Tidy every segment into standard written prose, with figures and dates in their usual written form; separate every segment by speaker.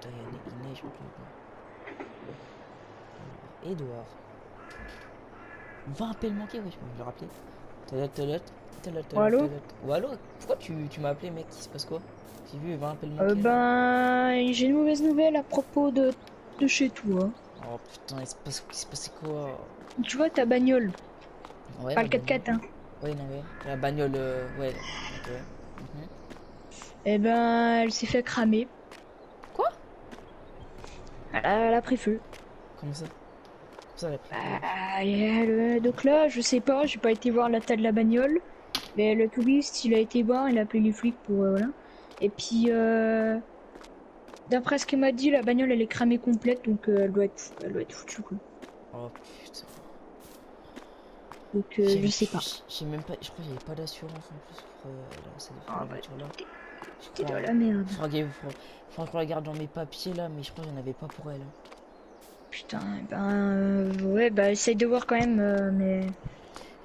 Speaker 1: putain, il neige en plus. Alors, Edouard. 20 appels manqués, ouais, je peux me le rappeler.
Speaker 2: Oh, allô?
Speaker 1: Ou allô, pourquoi tu m'as appelé, mec? Il se passe quoi? J'ai vu 20 appels manqués là.
Speaker 2: Ben, j'ai une mauvaise nouvelle à propos de chez toi.
Speaker 1: Oh putain, il se passait quoi?
Speaker 2: Tu vois ta bagnole,
Speaker 1: Ouais,
Speaker 2: pas
Speaker 1: ma
Speaker 2: le
Speaker 1: bagnole.
Speaker 2: 4x4, hein.
Speaker 1: Ouais, non, ouais. La bagnole, ouais. Ok, ouais. Mhm.
Speaker 2: Eh ben, elle s'est fait cramer.
Speaker 1: Quoi?
Speaker 2: Elle a pris feu.
Speaker 1: Comment ça? Comment ça, elle a pris feu?
Speaker 2: Bah, donc là, je sais pas, j'ai pas été voir l'état de la bagnole. Mais le touriste, il a été voir, il a appelé les flics pour, voilà. Et puis, d'après ce qu'il m'a dit, la bagnole, elle est cramée complète, donc elle doit être foutue, quoi.
Speaker 1: Oh putain.
Speaker 2: Donc, je sais pas.
Speaker 1: J'ai même pas. Je crois que j'avais pas d'assurance en plus pour la
Speaker 2: Ah bah,
Speaker 1: voiture là. Je
Speaker 2: t'es
Speaker 1: crois,
Speaker 2: dans
Speaker 1: hein.
Speaker 2: la merde.
Speaker 1: Faudra qu'on la garde dans mes papiers là, mais je crois qu'il n'y en avait pas pour elle, hein.
Speaker 2: Putain, eh ben, ouais, bah, essaye de voir quand même, mais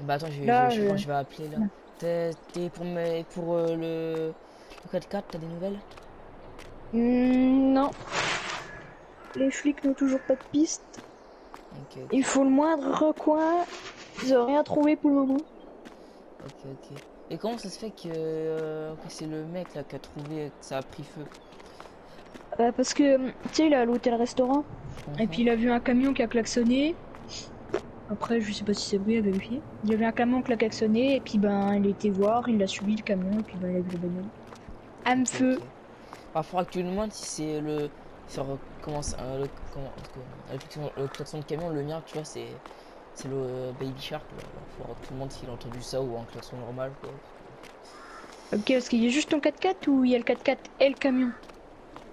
Speaker 1: Bah attends,
Speaker 2: là,
Speaker 1: je pense que je vais appeler là.
Speaker 2: non.
Speaker 1: T'es pour le 4x4, t'as des nouvelles?
Speaker 2: Non, les flics n'ont toujours pas de piste.
Speaker 1: Ok,
Speaker 2: Il
Speaker 1: ok.
Speaker 2: faut le moindre recoin. Ils ont rien trouvé pour le moment.
Speaker 1: Ok, ok. Et comment ça se fait que c'est le mec là qui a trouvé que ça a pris feu?
Speaker 2: Parce que, tu sais, il est à l'hôtel-restaurant. Et puis
Speaker 1: Mhm.
Speaker 2: il a vu un camion qui a klaxonné. Après, je sais pas si c'est vrai à vérifier. Il y avait un camion qui a klaxonné. Et puis, ben, il a été voir. Il a suivi le camion. Et puis, ben, il a vu la bagnole. Âme
Speaker 1: Ok, ok.
Speaker 2: feu.
Speaker 1: Ah, faudra que tu lui demandes si c'est le. Sur comment, le klaxon de camion, le mien, tu vois, c'est le Baby Shark. Là. Faudra que tu lui demandes s'il a entendu ça ou un klaxon normal, quoi.
Speaker 2: Ok, parce qu'il y a juste ton 4x4 ou il y a le 4x4 et le camion?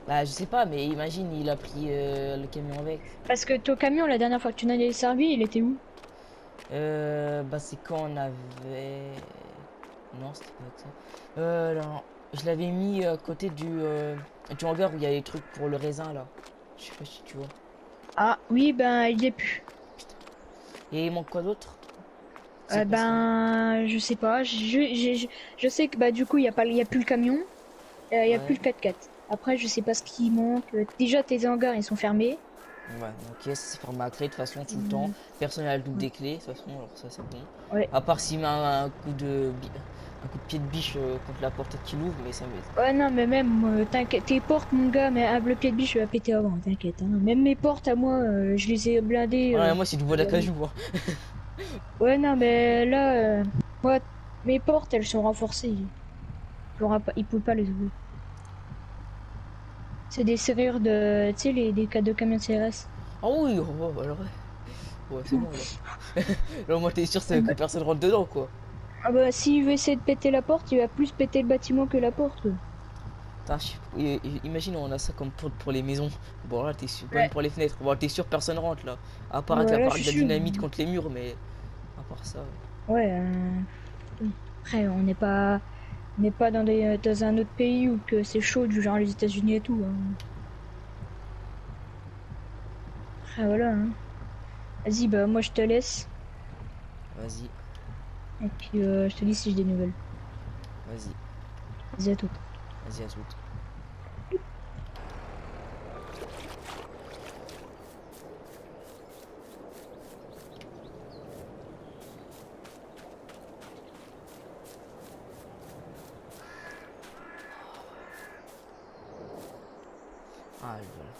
Speaker 1: Bah, je sais pas, mais imagine, il a pris le camion avec.
Speaker 2: Parce que ton camion, la dernière fois que tu n'en avais servi, il était où?
Speaker 1: Bah, c'est quand on avait. Non, c'était pas avec ça. Non, je l'avais mis à côté du hangar où il y a les trucs pour le raisin là. Je sais pas si tu vois.
Speaker 2: Ah, oui, ben, il y est plus.
Speaker 1: Et il manque quoi d'autre? C'est pas ce qu'il manque.
Speaker 2: Ben, je sais pas. Je sais que bah du coup il y a pas, il y a plus le camion, il y a plus
Speaker 1: Ouais.
Speaker 2: le 4x4. Après, je sais pas ce qui manque. Déjà tes hangars ils sont fermés.
Speaker 1: Ouais, ok, c'est fermé à clé de toute façon tout le temps.
Speaker 2: Hmm,
Speaker 1: Personne n'a le double
Speaker 2: ouais.
Speaker 1: des clés, de toute façon, alors ça c'est bon.
Speaker 2: Ouais.
Speaker 1: À part s'il met un coup de pied de biche contre la porte qui l'ouvre, mais ça me.
Speaker 2: Ouais, non, mais même t'inquiète, tes portes, mon gars, mais le pied de biche va péter avant. T'inquiète. Hein. Même mes portes à moi, je les ai blindées.
Speaker 1: Ouais, moi c'est du bois d'acajou, moi.
Speaker 2: Ouais, non, mais là, moi, mes portes elles sont renforcées. Il peut pas les ouvrir. C'est des serrures de, tu sais, des cas de camions de CRS.
Speaker 1: Ah oui, oh, alors ouais, c'est bon là. Là, moi t'es sûr que personne rentre dedans, quoi.
Speaker 2: Ah bah s'il veut essayer de péter la porte, il va plus péter le bâtiment que la porte, quoi.
Speaker 1: Putain, imagine, on a ça comme pour les maisons. Bon, là, t'es sûr, même
Speaker 2: Ouais.
Speaker 1: pour les fenêtres. Bon, t'es sûr, personne rentre là. À
Speaker 2: Ouais, là je
Speaker 1: part
Speaker 2: suis
Speaker 1: de la
Speaker 2: sûr.
Speaker 1: dynamite contre les murs, mais à part ça.
Speaker 2: Ouais. Après, on n'est pas dans un autre pays où que c'est chaud, du genre les États-Unis et tout. Hein. Après, voilà. Hein. Vas-y, bah moi je te laisse.
Speaker 1: Vas-y,
Speaker 2: Et puis je te dis si j'ai des nouvelles.
Speaker 1: vas-y,
Speaker 2: Vas-y à tout.
Speaker 1: vas-y, à toute. Ah, voilà.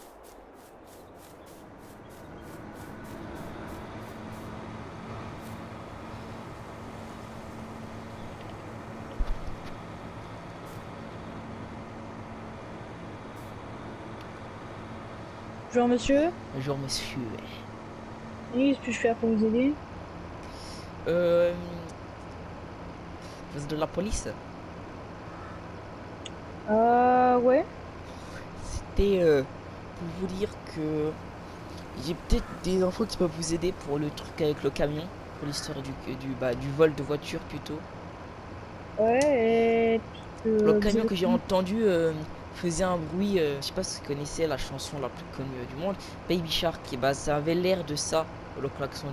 Speaker 2: Bonjour monsieur.
Speaker 1: Bonjour, monsieur.
Speaker 2: Oui, qu'est-ce que je fais pour vous aider?
Speaker 1: Euh. Vous êtes de la police?
Speaker 2: Ouais.
Speaker 1: C'était pour vous dire que j'ai peut-être des infos qui peuvent vous aider pour le truc avec le camion. Pour l'histoire du vol de voiture plutôt.
Speaker 2: Ouais, et puis
Speaker 1: Le
Speaker 2: vous
Speaker 1: camion
Speaker 2: avez...
Speaker 1: que j'ai entendu faisait un bruit, je sais pas si vous connaissez la chanson la plus connue du monde, Baby Shark, et bah ça avait l'air de ça, le klaxon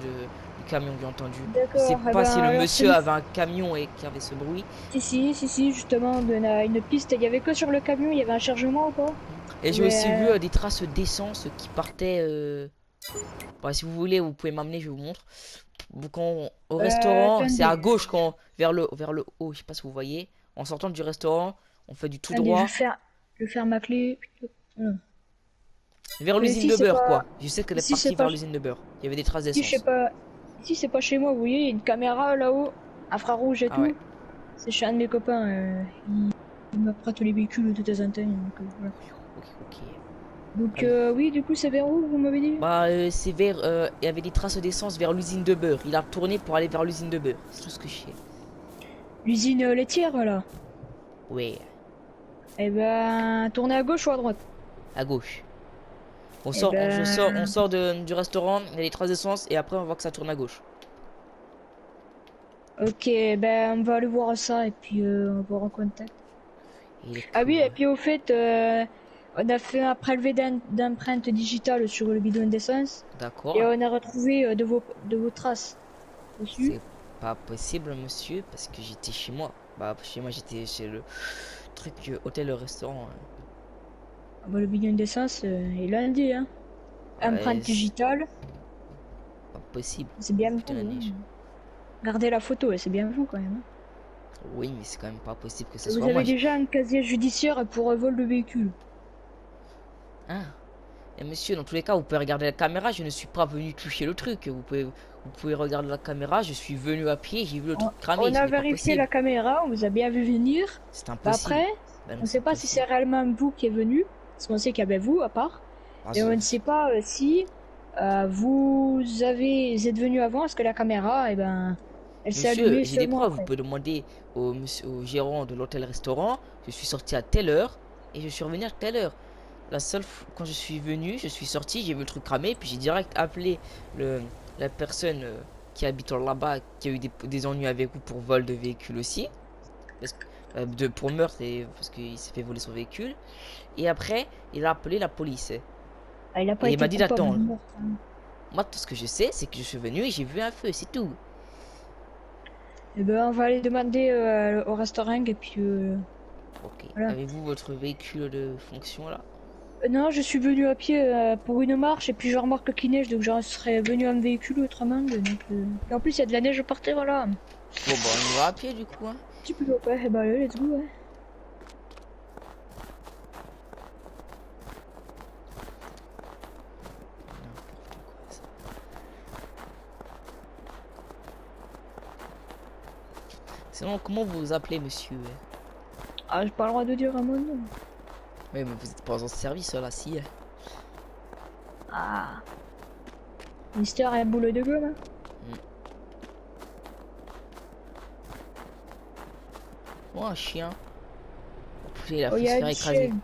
Speaker 1: le camion que j'ai entendu. Je sais
Speaker 2: D'accord. Eh
Speaker 1: pas
Speaker 2: ben,
Speaker 1: si le
Speaker 2: alors,
Speaker 1: monsieur avait un camion et qu'il y avait ce bruit.
Speaker 2: si, justement, on a une piste. Il y avait que sur le camion, il y avait un chargement ou pas?
Speaker 1: Et j'ai aussi vu
Speaker 2: Mais,
Speaker 1: des traces d'essence qui partaient. Bah, si vous voulez, vous pouvez m'amener, je vous montre. Quand, au restaurant, c'est à
Speaker 2: attendez,
Speaker 1: gauche, quand vers le haut, je sais pas si vous voyez. En sortant du restaurant, on fait du tout
Speaker 2: attendez,
Speaker 1: droit
Speaker 2: je vais faire ma clé. Hum.
Speaker 1: vers l'usine
Speaker 2: Ici,
Speaker 1: de
Speaker 2: c'est
Speaker 1: beurre,
Speaker 2: pas,
Speaker 1: quoi. Je sais qu'elle est
Speaker 2: ici, c'est
Speaker 1: partie
Speaker 2: pas,
Speaker 1: vers l'usine de beurre. Il y avait des traces
Speaker 2: ici, je sais
Speaker 1: d'essence.
Speaker 2: pas, ici, c'est pas chez moi. Vous voyez, il y a une caméra là-haut, infrarouge et
Speaker 1: Ah ouais.
Speaker 2: tout. C'est chez un de mes copains. Il me prête les véhicules de temps en temps. Donc, voilà.
Speaker 1: Ok, ok.
Speaker 2: Donc,
Speaker 1: Ah oui.
Speaker 2: oui, du coup, c'est vers où, vous m'avez dit?
Speaker 1: Bah, c'est vers. Il y avait des traces d'essence vers l'usine de beurre. Il a tourné pour aller vers l'usine de beurre. C'est tout ce que je sais.
Speaker 2: L'usine laitière, là.
Speaker 1: Ouais,
Speaker 2: Eh ben, tournez à gauche ou à droite?
Speaker 1: à gauche.
Speaker 2: Eh
Speaker 1: On
Speaker 2: ben,
Speaker 1: sort du restaurant, il y a des traces d'essence et après on voit que ça tourne à gauche.
Speaker 2: ok, ben, on va aller voir ça et puis on va voir en contact.
Speaker 1: Il est
Speaker 2: Ah oui, et
Speaker 1: cool.
Speaker 2: puis au fait, on a fait un prélevé d'empreintes digitales sur le bidon d'essence et
Speaker 1: D'accord.
Speaker 2: on a retrouvé de vos traces dessus.
Speaker 1: C'est pas possible, monsieur, parce que j'étais chez moi. Bah, chez moi, j'étais chez le truc hôtel-restaurant.
Speaker 2: Ah bah, le bidon d'essence est lundi, hein.
Speaker 1: Ouais,
Speaker 2: Empreinte
Speaker 1: c'est
Speaker 2: digitale,
Speaker 1: pas possible.
Speaker 2: c'est bien
Speaker 1: C'était la
Speaker 2: vous,
Speaker 1: neige.
Speaker 2: hein. Regardez la photo, c'est bien vous quand même, hein.
Speaker 1: Oui, mais c'est quand même pas possible que ce
Speaker 2: Et vous
Speaker 1: soit moi.
Speaker 2: avez déjà un casier judiciaire pour vol de véhicule.
Speaker 1: Hein? Et monsieur, dans tous les cas, vous pouvez regarder la caméra. Je ne suis pas venu toucher le truc. Vous pouvez regarder la caméra. Je suis venu à pied. J'ai vu le
Speaker 2: On,
Speaker 1: truc cramer.
Speaker 2: on
Speaker 1: Ce
Speaker 2: a
Speaker 1: n'est pas
Speaker 2: vérifié
Speaker 1: possible.
Speaker 2: la caméra, on vous a bien vu venir.
Speaker 1: C'est
Speaker 2: Bah
Speaker 1: impossible.
Speaker 2: après,
Speaker 1: Bah
Speaker 2: on
Speaker 1: non,
Speaker 2: ne
Speaker 1: c'est
Speaker 2: sait pas si c'est
Speaker 1: impossible.
Speaker 2: réellement vous qui est venu, parce qu'on sait qu'il y avait vous à part.
Speaker 1: Ah,
Speaker 2: Et on ne sait pas si vous êtes venu avant, parce que la caméra, eh ben, elle s'est
Speaker 1: monsieur,
Speaker 2: allumée
Speaker 1: j'ai des
Speaker 2: seulement
Speaker 1: preuves. Vous
Speaker 2: après.
Speaker 1: pouvez demander au gérant de l'hôtel-restaurant. Je suis sorti à telle heure et je suis revenu à telle heure. Quand je suis venu, je suis sorti, j'ai vu le truc cramer, puis j'ai direct appelé le, la personne qui habite là-bas, qui a eu des ennuis avec vous pour vol de véhicule aussi, pour meurtre et parce qu'il s'est fait voler son véhicule. Et après, il a appelé la police et
Speaker 2: Ah, il n'a pas
Speaker 1: il
Speaker 2: été
Speaker 1: m'a dit
Speaker 2: coupable
Speaker 1: d'attendre.
Speaker 2: du meurtre, hein.
Speaker 1: Moi, tout ce que je sais, c'est que je suis venu et j'ai vu un feu, c'est tout.
Speaker 2: Eh ben, on va aller demander au restaurant, et puis
Speaker 1: Ok.
Speaker 2: voilà.
Speaker 1: Avez-vous votre véhicule de fonction là?
Speaker 2: Non, je suis venu à pied pour une marche, et puis je remarque qu'il neige, donc je serais venu en véhicule autrement. Donc, et en plus, il y a de la neige par terre là.
Speaker 1: Bon, bah, on y va à pied du coup, hein.
Speaker 2: Tu peux pas, eh ben, allez, let's go, ouais.
Speaker 1: N'importe quoi, ça. Sinon, comment vous vous appelez, monsieur?
Speaker 2: Ah, j'ai pas le droit de dire à mon nom.
Speaker 1: Oui, mais vous êtes pas en service là, si.
Speaker 2: Ah, Mister et boule de gomme, hein.
Speaker 1: Mm. Oh, un chien. Putain, il a
Speaker 2: Oh,
Speaker 1: fait
Speaker 2: il y
Speaker 1: se
Speaker 2: a
Speaker 1: faire
Speaker 2: un
Speaker 1: écraser.
Speaker 2: chien.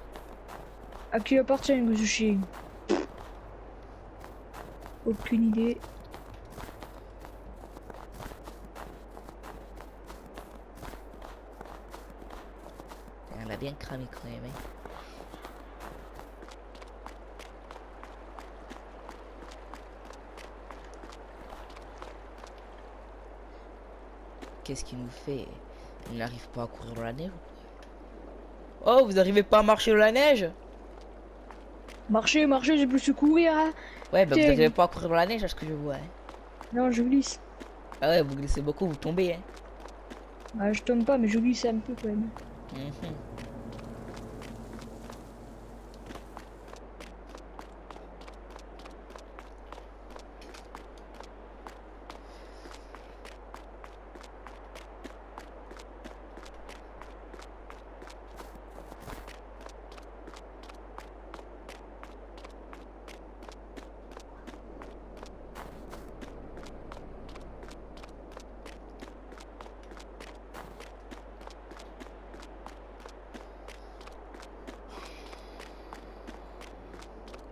Speaker 2: À qui appartient ce chien? Aucune idée.
Speaker 1: Elle a bien cramé quand même, hein. Qu'est-ce qu'il nous fait? Il n'arrive pas à courir dans la neige. Oh, vous arrivez pas à marcher dans la neige?
Speaker 2: Marchez, marchez, j'ai plus se courir, hein.
Speaker 1: Ouais, bah vous
Speaker 2: Putain.
Speaker 1: arrivez pas à courir dans la neige, à ce que je vois, hein.
Speaker 2: Non, je glisse.
Speaker 1: Ah ouais, vous glissez beaucoup, vous tombez, hein.
Speaker 2: Ah, je tombe pas, mais je glisse un peu quand même.
Speaker 1: Mhm.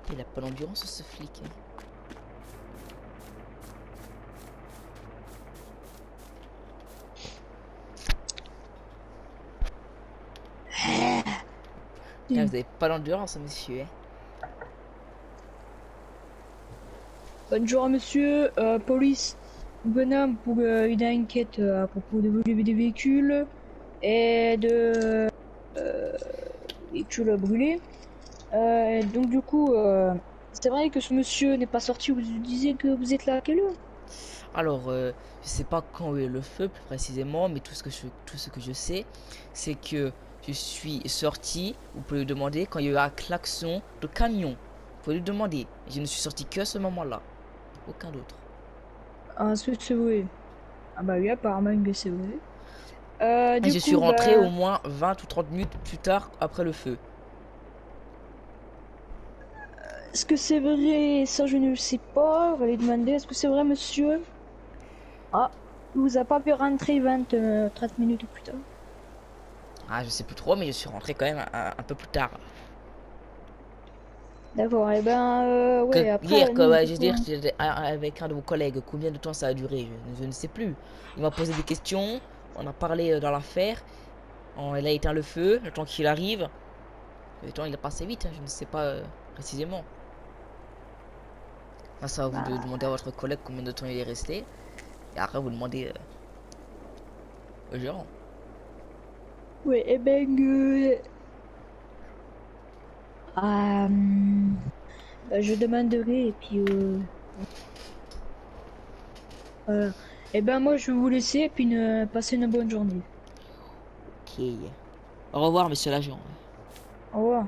Speaker 1: Il a pas l'endurance ce flic, hein. Ah, vous avez pas l'endurance, monsieur, hein.
Speaker 2: Bonjour monsieur, police. bonhomme pour une enquête à propos de voler des véhicules et de véhicules brûlés. Donc du coup, c'est vrai que ce monsieur n'est pas sorti. Vous disiez que vous êtes là à quelle heure?
Speaker 1: Alors, je sais pas quand est le feu plus précisément, mais tout ce que je sais, c'est que je suis sorti, vous pouvez lui demander, quand il y a eu un klaxon de camion. Vous pouvez lui demander. Je ne suis sorti que à ce moment-là. Aucun d'autre.
Speaker 2: Ah, c'est vrai. Ah bah oui, apparemment que c'est vrai.
Speaker 1: Et
Speaker 2: Du
Speaker 1: je suis
Speaker 2: coup,
Speaker 1: rentré
Speaker 2: bah,
Speaker 1: au moins 20 ou 30 minutes plus tard après le feu.
Speaker 2: est-ce que c'est vrai? Ça, je ne le sais pas. On va lui demander. Est-ce que c'est vrai, monsieur? Ah, il vous a pas pu rentrer 20, 30 minutes plus tard.
Speaker 1: Ah, je sais plus trop, mais je suis rentré quand même un peu plus tard.
Speaker 2: D'accord, et ben, ouais,
Speaker 1: Hier,
Speaker 2: après,
Speaker 1: quoi,
Speaker 2: nous,
Speaker 1: ouais,
Speaker 2: du
Speaker 1: je veux
Speaker 2: coup,
Speaker 1: dire,
Speaker 2: hein.
Speaker 1: j'étais avec un de vos collègues. Combien de temps ça a duré? Je ne sais plus. Il m'a posé des questions. On a parlé dans l'affaire. Elle a éteint le feu. Le temps qu'il arrive. Le temps il a passé vite. Je ne sais pas précisément. Là, ça va vous de
Speaker 2: Bah,
Speaker 1: demander à votre collègue combien de temps il est resté. Et après, vous demandez au gérant.
Speaker 2: ouais, et ben, bah, je demanderai, et puis, voilà. Et ben, moi, je vais vous laisser, et puis, passer une bonne journée.
Speaker 1: Ok. Au revoir, monsieur l'agent.
Speaker 2: Au revoir.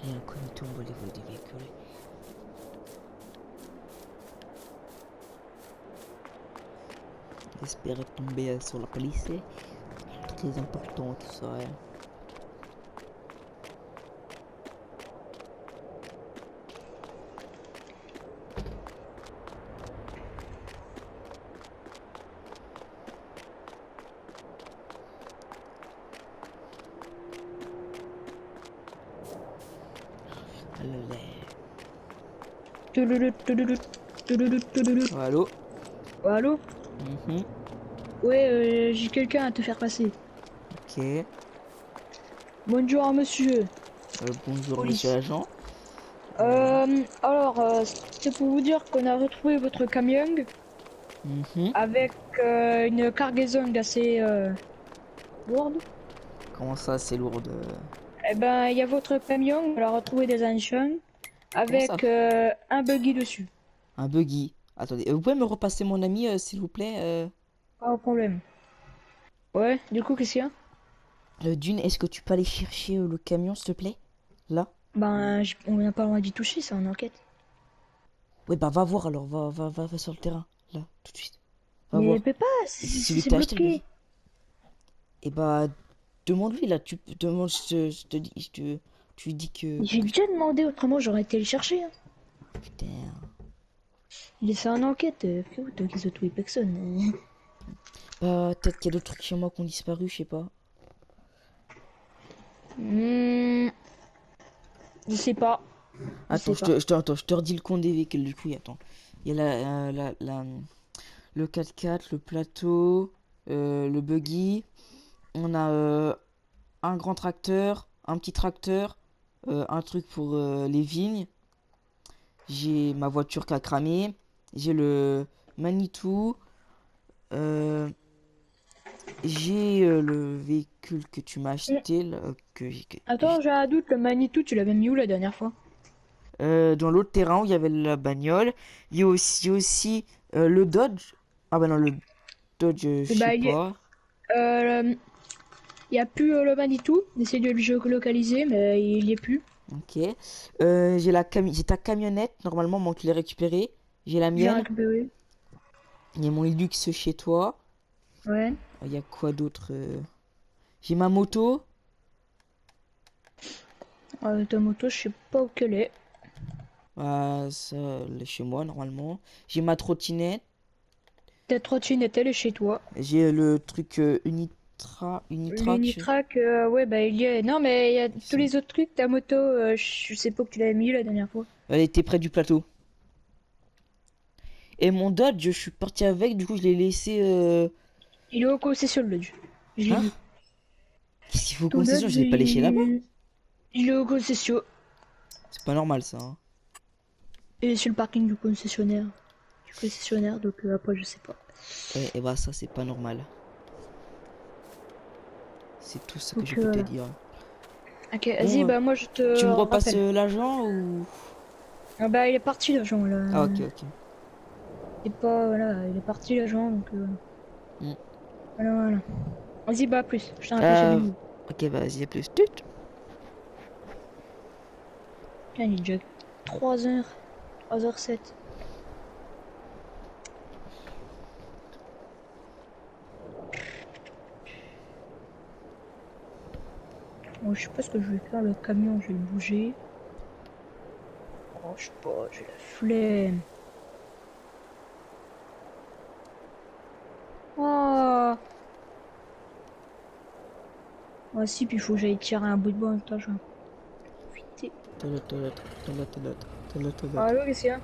Speaker 1: Rien incognito un volevo di veicoli. J'espérais tomber sur la police. Très important tout ça. Hein. Allez.
Speaker 2: Touloulou, touloulou, touloulou, touloulou.
Speaker 1: Allô.
Speaker 2: Allô?
Speaker 1: Mhm.
Speaker 2: Ouais, j'ai quelqu'un à te faire passer.
Speaker 1: Ok.
Speaker 2: Bonjour, monsieur.
Speaker 1: Bonjour, monsieur
Speaker 2: Police.
Speaker 1: l'agent. Dis-moi.
Speaker 2: Alors, c'est pour vous dire qu'on a retrouvé votre camion
Speaker 1: Mhm.
Speaker 2: avec une cargaison d'assez lourde.
Speaker 1: Comment ça, c'est lourd
Speaker 2: Eh ben, il y a votre camion, on a retrouvé des engins
Speaker 1: Comment ça?
Speaker 2: avec un buggy dessus.
Speaker 1: Un buggy. Attendez, vous pouvez me repasser mon ami, s'il vous plaît
Speaker 2: Pas de problème. Ouais, du coup, qu'est-ce qu'il y a?
Speaker 1: Dune, est-ce que tu peux aller chercher le camion, s'il te plaît? Là?
Speaker 2: Ben, on n'a pas le droit d'y toucher, c'est en enquête.
Speaker 1: Ouais, bah va voir alors, va sur le terrain. Là, tout de suite. Va
Speaker 2: Mais
Speaker 1: voir.
Speaker 2: elle peut pas,
Speaker 1: Et c'est celui que
Speaker 2: c'est
Speaker 1: t'as acheté le
Speaker 2: bloqué.
Speaker 1: buggy. Et bah, demande-lui là, tu demandes, je te dis, tu lui dis
Speaker 2: J'ai
Speaker 1: que
Speaker 2: déjà demandé, autrement j'aurais été le chercher, hein.
Speaker 1: putain.
Speaker 2: Il est fait en enquête, frérot, t'as qu'ils ont tué personne.
Speaker 1: Bah, peut-être qu'il y a d'autres trucs chez moi qui ont disparu, je sais pas.
Speaker 2: Hmm, je sais pas. Je
Speaker 1: Attends,
Speaker 2: sais pas.
Speaker 1: attends, je te redis le compte des véhicules du coup, attends. Il y a le 4x4, le plateau, le buggy. On a un grand tracteur, un petit tracteur, un truc pour les vignes. J'ai ma voiture qui a cramé. J'ai le Manitou. euh, j'ai le véhicule que tu m'as
Speaker 2: Hmm,
Speaker 1: acheté, là,
Speaker 2: attends, j'ai un doute, le Manitou, tu l'avais mis où la dernière fois?
Speaker 1: dans l'autre terrain où il y avait la bagnole. Il y a aussi le Dodge. Ah bah non, le Dodge, je
Speaker 2: Eh
Speaker 1: sais
Speaker 2: ben,
Speaker 1: pas.
Speaker 2: euh, Il n'y a plus le Manitou. On essaie de le géolocaliser, mais il y est plus.
Speaker 1: Ok. J'ai ta camionnette. Normalement, moi, tu l'as récupérée. J'ai la
Speaker 2: Je l'ai
Speaker 1: mienne.
Speaker 2: récupéré.
Speaker 1: Il y a mon Hilux chez toi.
Speaker 2: Ouais.
Speaker 1: Il y a quoi d'autre J'ai ma moto.
Speaker 2: Ta moto, je sais pas où qu'elle est.
Speaker 1: Ça, elle est chez moi, normalement. J'ai ma trottinette.
Speaker 2: Ta trottinette, elle est chez toi.
Speaker 1: J'ai le truc Unitrack.
Speaker 2: L'Unitrack, ouais, bah il y est. Non, mais il y a tous
Speaker 1: Ça.
Speaker 2: les autres trucs. Ta moto, je sais pas où que tu l'avais mis la dernière fois.
Speaker 1: Elle était près du plateau. Et mon Dodge, je suis parti avec. Du coup, je l'ai laissé.
Speaker 2: Il est au concession, le Dodge. Je l'ai
Speaker 1: Hein?
Speaker 2: vu.
Speaker 1: Qu'est-ce qu'il faut
Speaker 2: Ton
Speaker 1: concession?
Speaker 2: Dodge,
Speaker 1: Je l'ai pas léché là-bas.
Speaker 2: il est au concession.
Speaker 1: C'est pas normal ça. Hein.
Speaker 2: Il est sur le parking du concessionnaire. Donc après, je sais pas.
Speaker 1: Et bah, ça, c'est pas normal. C'est tout ce que je
Speaker 2: Donc
Speaker 1: peux te
Speaker 2: voilà.
Speaker 1: dire.
Speaker 2: Ok, vas-y,
Speaker 1: Bon,
Speaker 2: bah moi je te
Speaker 1: tu me repasses
Speaker 2: rappelle.
Speaker 1: l'argent ou.
Speaker 2: Ah bah il est parti l'agent là.
Speaker 1: Ah, ok, ok.
Speaker 2: C'est pas, voilà, il est parti l'agent donc
Speaker 1: Hmm.
Speaker 2: voilà. Vas-y, bah à plus. Je te rappelle sur
Speaker 1: Euh,
Speaker 2: Bingo.
Speaker 1: ok, bah, vas-y, à plus. Tut.
Speaker 2: Putain, il est déjà 3h. 3h07. Bon, je sais pas ce que je vais faire, le camion, je vais le bouger. Oh, je sais pas, j'ai la flemme. Oh. Ah si, puis il faut que j'aille tirer un bout de bois. Attends, je vais en profiter. Allô, qu'est-ce qu'il y a?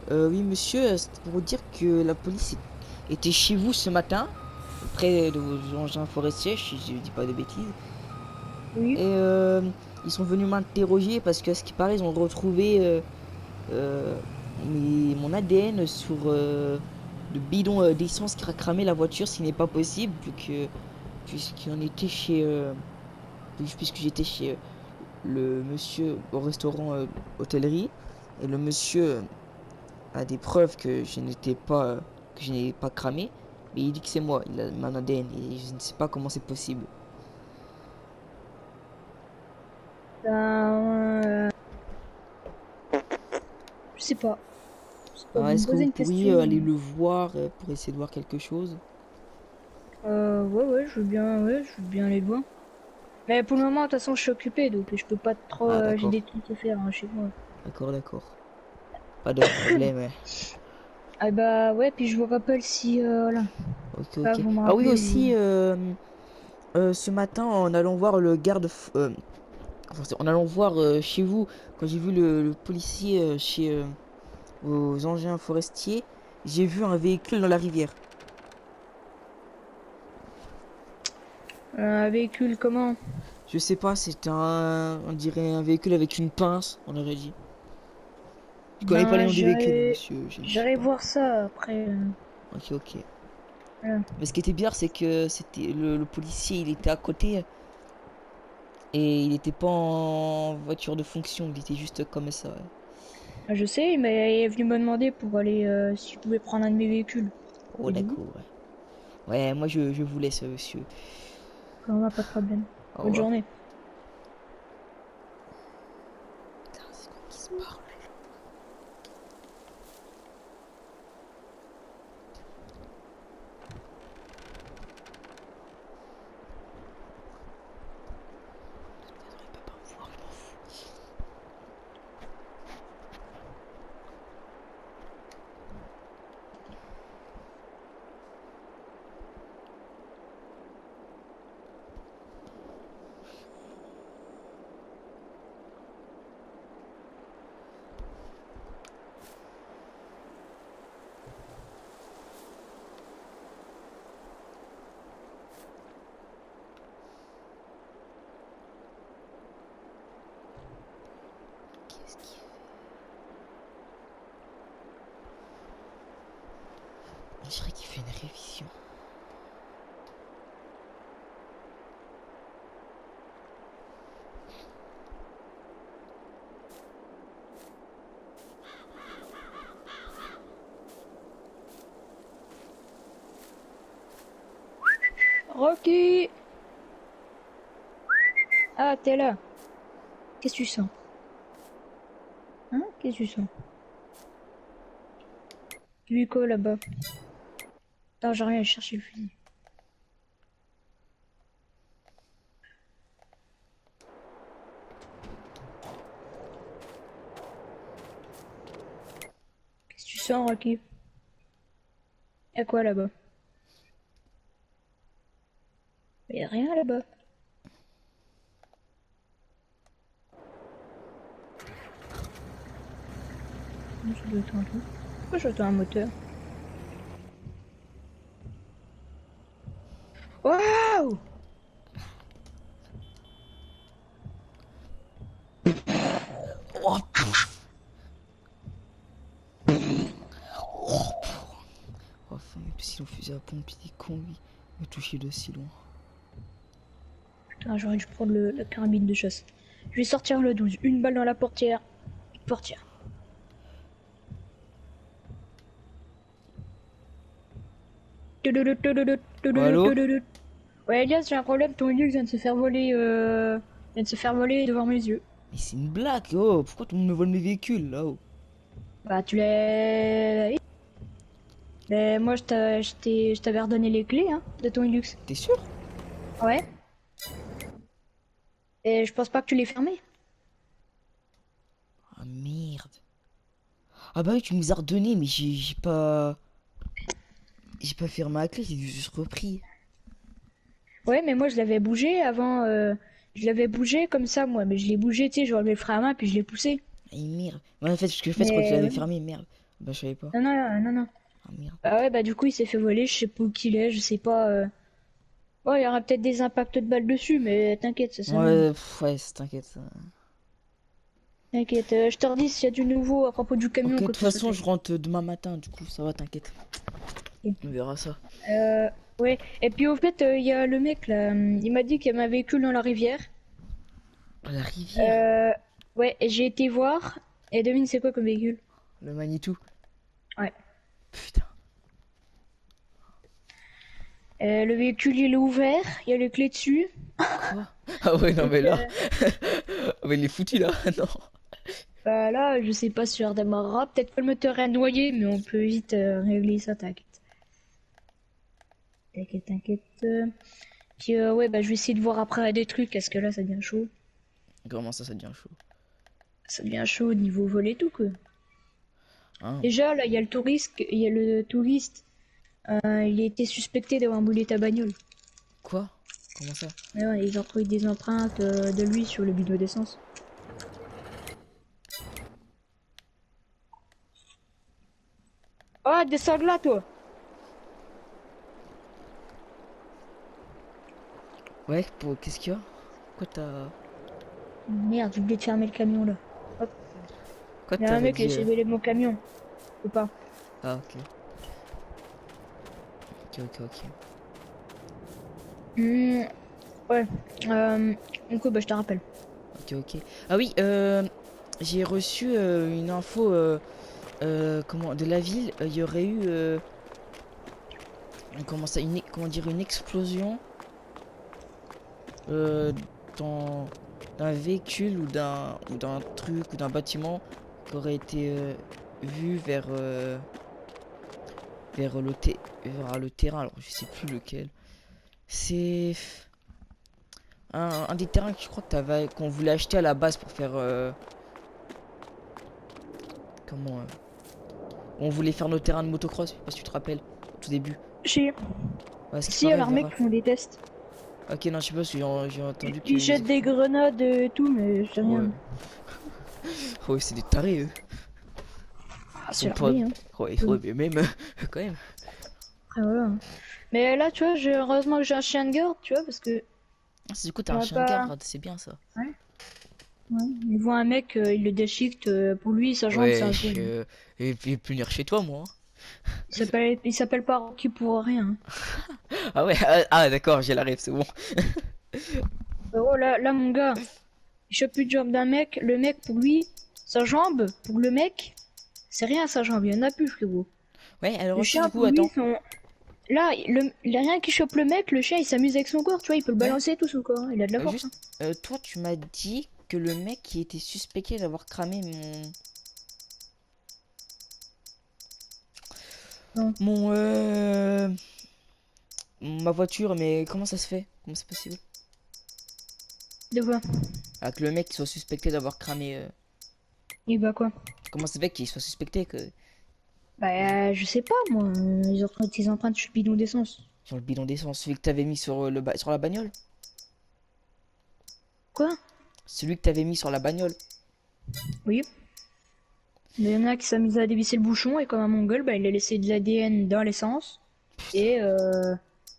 Speaker 1: Oui, monsieur, c'était pour vous dire que la police était chez vous ce matin, près de vos engins forestiers, si je dis pas de bêtises.
Speaker 2: Oui.
Speaker 1: Et ils sont venus m'interroger parce qu'à ce qui paraît, ils ont retrouvé euh, mon ADN sur le bidon d'essence qui a cramé la voiture, ce qui n'est pas possible, puisqu'on était chez. Puisque j'étais chez le monsieur au restaurant hôtellerie, et le monsieur a des preuves que que je n'ai pas cramé, mais il dit que c'est moi, il a mon ADN, et je ne sais pas comment c'est possible.
Speaker 2: Ben, je sais pas. Je sais pas,
Speaker 1: Alors,
Speaker 2: vous me
Speaker 1: est-ce que
Speaker 2: posez
Speaker 1: vous
Speaker 2: une
Speaker 1: pourriez
Speaker 2: question.
Speaker 1: aller le voir pour essayer de voir quelque chose?
Speaker 2: Ouais, je veux bien aller le voir. Mais pour le moment, de toute façon, je suis occupé, donc je peux pas trop.
Speaker 1: Ah,
Speaker 2: J'ai des
Speaker 1: d'accord,
Speaker 2: trucs à faire hein, chez moi.
Speaker 1: d'accord, d'accord. Pas de problème.
Speaker 2: Ah bah ouais, puis je vous rappelle si voilà.
Speaker 1: Ok,
Speaker 2: Là,
Speaker 1: ok.
Speaker 2: vous me
Speaker 1: Ah oui,
Speaker 2: rappelez.
Speaker 1: aussi, ce matin, en allant voir le garde... enfin, en allant voir chez vous, quand j'ai vu le policier chez vos engins forestiers, j'ai vu un véhicule dans la rivière.
Speaker 2: Un véhicule comment?
Speaker 1: Je sais pas, c'est on dirait un véhicule avec une pince, on aurait dit. Je connais pas les
Speaker 2: Ben
Speaker 1: noms des véhicules, monsieur, je ne sais
Speaker 2: j'irai
Speaker 1: pas.
Speaker 2: voir ça après.
Speaker 1: Ok, ok.
Speaker 2: Voilà.
Speaker 1: Mais ce qui était bizarre, c'est que c'était le policier, il était à côté et il était pas en voiture de fonction, il était juste comme ça. Ouais.
Speaker 2: Ah, je sais, mais il est venu me demander pour aller si je pouvais prendre un de mes véhicules.
Speaker 1: Oh,
Speaker 2: J'ai dit oui.
Speaker 1: d'accord, ouais. Ouais, moi je vous laisse, monsieur.
Speaker 2: On n'a pas de problème.
Speaker 1: Au
Speaker 2: Bonne
Speaker 1: revoir.
Speaker 2: journée.
Speaker 1: Putain, c'est quoi qui se parle? Il peut pas me voir, je m'en fous. Qu'est-ce qu'il fait? On dirait qu'il fait une révision.
Speaker 2: Rocky! Ah, t'es là. Qu'est-ce que tu sens? Hein? Qu'est-ce que tu sens? Tu quoi là-bas? Attends, j'ai rien à chercher le fusil. Qu'est-ce que tu sens, Rocky? Y'a quoi là-bas? Y'a rien là-bas. Je dois être un truc. Pourquoi j'entends un moteur? Waouh!
Speaker 1: Oh, enfin, même si on faisait à pompe, il est con lui. Il m'a touché de si loin.
Speaker 2: Putain, j'aurais dû prendre la carabine de chasse. Je vais sortir le 12. Une balle dans la portière. Portière.
Speaker 1: Allô?
Speaker 2: Ouais, Elias, j'ai un problème. Ton Linux vient de se faire voler. Vient de se faire voler devant mes yeux.
Speaker 1: Mais c'est une blague, oh! Pourquoi tout le monde me vole mes véhicules là-haut?
Speaker 2: Bah, tu l'as. Mais moi, je t'avais redonné les clés, hein, de ton Linux.
Speaker 1: T'es sûr?
Speaker 2: Ouais. Et je pense pas que tu l'aies fermé.
Speaker 1: Ah merde. Ah bah oui, tu nous as redonné, mais j'ai pas. J'ai pas fermé ma clé, j'ai juste repris.
Speaker 2: Ouais, mais moi, je l'avais bougé avant. Je l'avais bougé comme ça, moi. Mais je l'ai bougé, tu sais, j'ai enlevé le frein à main, puis je l'ai poussé.
Speaker 1: Ah merde. Ouais, en fait, ce que je fais, c'est quand tu
Speaker 2: Mais.
Speaker 1: l'avais
Speaker 2: Ouais.
Speaker 1: fermé, merde. Bah je savais pas.
Speaker 2: Non, non, non, non.
Speaker 1: Ah merde.
Speaker 2: Bah ouais, bah du coup, il s'est fait voler. Je sais pas où qu'il est, je sais pas. Bon, il y aura peut-être des impacts de balles dessus, mais t'inquiète, ça sert à rien.
Speaker 1: Ouais, ouais, t'inquiète. Ça.
Speaker 2: T'inquiète, je te redis s'il y a du nouveau à propos du
Speaker 1: Ok,
Speaker 2: camion,
Speaker 1: de
Speaker 2: quoi
Speaker 1: toute
Speaker 2: que ce
Speaker 1: façon,
Speaker 2: soit.
Speaker 1: je rentre demain matin, du coup, ça va, t'inquiète.
Speaker 2: Ok.
Speaker 1: On verra ça.
Speaker 2: Euh, ouais, et puis au fait, il y a le mec là, il m'a dit qu'il y avait un véhicule dans la rivière.
Speaker 1: La rivière,
Speaker 2: Euh, ouais, et j'ai été voir, et devine c'est quoi comme véhicule?
Speaker 1: le Manitou.
Speaker 2: Ouais.
Speaker 1: Putain.
Speaker 2: Le véhicule il est ouvert, il y a les clés dessus.
Speaker 1: Quoi? Ah ouais, non,
Speaker 2: Donc
Speaker 1: mais là. Ah, mais il est foutu là, non.
Speaker 2: bah là, je sais pas si ça redémarrera, peut-être que le moteur est noyé, mais on peut vite régler ça, t'inquiète. T'inquiète, t'inquiète. Puis ouais, bah je vais essayer de voir après des trucs, parce que là ça devient chaud.
Speaker 1: Comment ça devient chaud?
Speaker 2: Ça devient chaud au niveau vol et tout, quoi.
Speaker 1: Hein?
Speaker 2: Déjà, là, il y a le touriste, il a été suspecté d'avoir brûlé ta bagnole.
Speaker 1: Quoi? Comment ça?
Speaker 2: Ouais, ouais, ils ont trouvé des empreintes de lui sur le bidon d'essence. Oh, descends de là, toi!
Speaker 1: Ouais, pour... qu'est-ce qu'il y a? Quoi t'as.
Speaker 2: Merde, j'ai oublié de fermer le camion, là. Hop,
Speaker 1: Quoi
Speaker 2: il y a un
Speaker 1: t'avais
Speaker 2: mec qui a
Speaker 1: dit
Speaker 2: essayé de voler mon camion. Faut pas.
Speaker 1: Ah, ok. Ok.
Speaker 2: Hmm, ouais. Donc, bah, je te rappelle.
Speaker 1: Ok. Ah oui, j'ai reçu une info comment, de la ville. Il y aurait eu comment ça, comment dire, une explosion euh, dans d'un véhicule ou d'un truc ou d'un bâtiment qui aurait été vu vers le terrain. Alors je sais plus lequel. C'est un des terrains que je crois que qu'on voulait acheter à la base pour faire comment on voulait faire nos terrains de motocross, je sais pas si tu te rappelles, au tout début.
Speaker 2: Si,
Speaker 1: Ouais, ce qui
Speaker 2: si,
Speaker 1: paraît
Speaker 2: alors, mec,
Speaker 1: vers...
Speaker 2: font des tests.
Speaker 1: Ok, non, je sais pas, j'ai entendu
Speaker 2: Ils
Speaker 1: qu'ils...
Speaker 2: jettent des grenades et tout, mais je sais
Speaker 1: Ouais.
Speaker 2: rien.
Speaker 1: Ouais, c'est des tarés, eux.
Speaker 2: Ah,
Speaker 1: Ils
Speaker 2: c'est
Speaker 1: sont
Speaker 2: leur
Speaker 1: pas...
Speaker 2: vie, hein.
Speaker 1: Ouais, mais même... quand même.
Speaker 2: Après, voilà. Mais là, tu vois, heureusement que j'ai un chien de garde, tu vois, parce que
Speaker 1: Ah, du coup, t'as un
Speaker 2: j'aurais
Speaker 1: chien de
Speaker 2: pas.
Speaker 1: garde, c'est bien ça.
Speaker 2: Ouais. Ouais. Il voit un mec, il le déchiquette, pour lui, sa jambe, c'est
Speaker 1: Ouais,
Speaker 2: un jouet.
Speaker 1: et puis punir chez toi, moi.
Speaker 2: Il s'appelle pas Rocky pour rien.
Speaker 1: Ah ouais, d'accord, j'ai la rêve, c'est bon.
Speaker 2: Oh là, mon gars, il chope une jambe d'un mec, le mec, pour lui, sa jambe, pour le mec, c'est rien sa jambe, il y en a plus, frérot.
Speaker 1: Ouais, alors
Speaker 2: Le
Speaker 1: aussi, du
Speaker 2: chien,
Speaker 1: coup,
Speaker 2: pour lui,
Speaker 1: attends.
Speaker 2: son. Là, rien qui chope le mec, le chien il s'amuse avec son corps, tu vois, il peut le
Speaker 1: Ouais.
Speaker 2: balancer tout son corps, hein, il a de la force.
Speaker 1: Juste, toi, tu m'as dit que le mec qui était suspecté d'avoir cramé mon...
Speaker 2: Non.
Speaker 1: Mon, ma voiture, mais comment ça se fait? Comment c'est possible?
Speaker 2: De quoi?
Speaker 1: Ah, que le mec soit suspecté d'avoir cramé...
Speaker 2: Et bah quoi?
Speaker 1: Comment ça se fait qu'il soit suspecté que...
Speaker 2: Bah, je sais pas, moi, ils empruntent sur le bidon d'essence.
Speaker 1: Sur le bidon d'essence, celui que t'avais mis sur, sur la bagnole?
Speaker 2: Quoi?
Speaker 1: Celui que t'avais mis sur la bagnole?
Speaker 2: Oui. Mais il y en a qui s'amusent à dévisser le bouchon et comme un mongol, bah, il a laissé de l'ADN dans l'essence et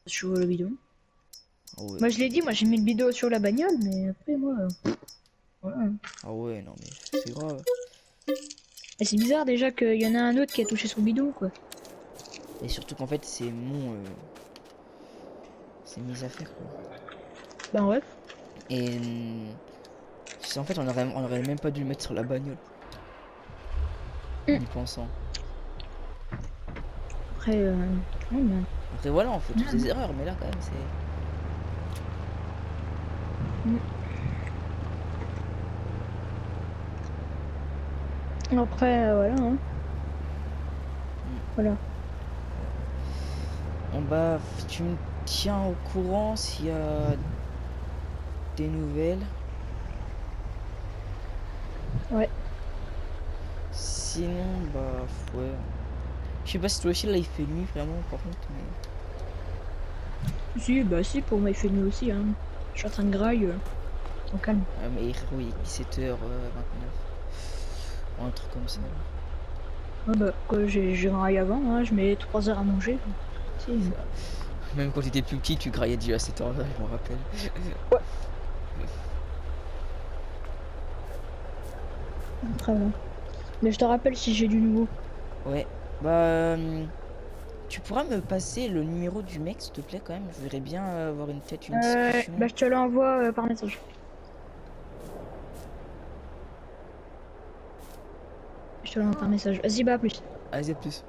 Speaker 2: sur le bidon.
Speaker 1: Ah ouais,
Speaker 2: Moi, je l'ai dit, moi j'ai mis le bidon sur la bagnole, mais après, moi. Voilà.
Speaker 1: ah ouais, non mais c'est grave.
Speaker 2: Et c'est bizarre déjà qu'il y en a un autre qui a touché son bidon, quoi.
Speaker 1: Et surtout qu'en fait, c'est mon... c'est mes affaires, quoi.
Speaker 2: Bah, ouais.
Speaker 1: Et... en fait, on aurait même pas dû le mettre sur la bagnole. En y pensant.
Speaker 2: Après, ouais, mais-
Speaker 1: Après voilà, on fait tous des erreurs, mais là quand même c'est...
Speaker 2: Après, voilà, hein. Voilà.
Speaker 1: Bon bah, tu me tiens au courant s'il y a des nouvelles.
Speaker 2: Ouais.
Speaker 1: Sinon, bah, ouais. Je sais pas si toi aussi là il fait nuit vraiment par contre, mais...
Speaker 2: Si, bah si, pour moi il fait nuit aussi, hein. Je suis en train de graille, au calme.
Speaker 1: Ah, mais oui, 17h29. Ou un truc comme ça.
Speaker 2: Ouais, bah, quoi, j'ai graille avant, hein, je mets 3 heures à manger. Si.
Speaker 1: Même quand t'étais plus petit, tu graillais déjà à cette heure-là, je me rappelle.
Speaker 2: Très bien. Mais je te rappelle si j'ai du nouveau.
Speaker 1: Ouais, bah... tu pourras me passer le numéro du mec s'il te plaît quand même? Je voudrais bien avoir une tête, une discussion.
Speaker 2: Bah je te l'envoie par message. Je te l'envoie par message. Vas-y, bah à plus.
Speaker 1: Allez, à plus.